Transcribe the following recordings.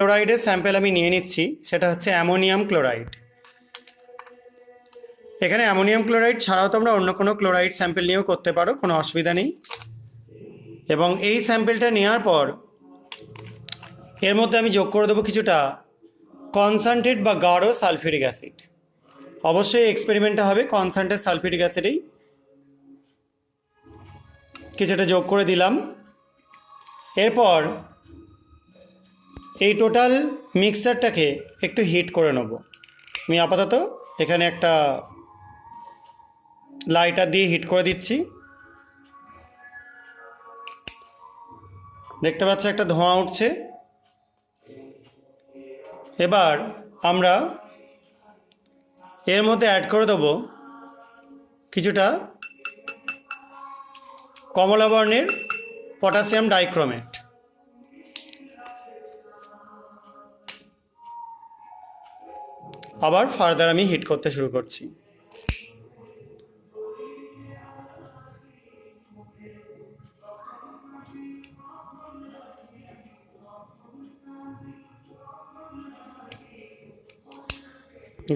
ক্লোরাইডের sample আমি নিয়ে নিচ্ছি, সেটা হচ্ছে অ্যামোনিয়াম ক্লোরাইড। এখানে অ্যামোনিয়াম ক্লোরাইড ছাড়াও তোমরা অন্য কোনো ক্লোরাইড স্যাম্পেল নিয়েও করতে পারো, কোনো অসুবিধা নেই। এবং এই স্যাম্পেলটা নেওয়ার পর এর মধ্যে আমি যোগ করে দেবো কিছুটা কনসেন্ট্রেট বা গাঢ় সালফিউরিক অ্যাসিড। অবশ্যই এক্সপেরিমেন্টটা হবে কনসেন্ট্রেট সালফিউরিক অ্যাসিডেই। কিছুটা যোগ করে দিলাম। এরপর এই টোটাল মিক্সচারটাকে একটু হিট করে নেব। আমি আপাতত এখানে একটা লাইটার দিয়ে হিট করে দিচ্ছি। দেখতে পাচ্ছ একটা ধোঁয়া উঠছে। এবার আমরা এর মধ্যে অ্যাড করে দেবো কিছুটা কমলা বর্ণের পটাশিয়াম ডাইক্রোমেট। আবার ফার্দার আমি হিট করতে শুরু করছি।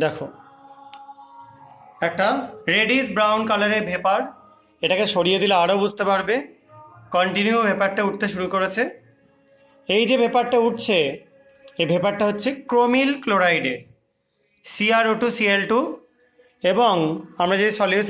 দেখো একটা রেডিশ ব্রাউন কালারের ভেপার, এটাকে সরিয়ে দিলে আরও বুঝতে পারবে। কন্টিনিউ ভেপারটা উঠতে শুরু করেছে। এই যে ভেপারটা উঠছে, এই ভেপারটা হচ্ছে ক্রোমিল ক্লোরাইডের CrO2 Cl2, এবং আমরা যে সলিউশন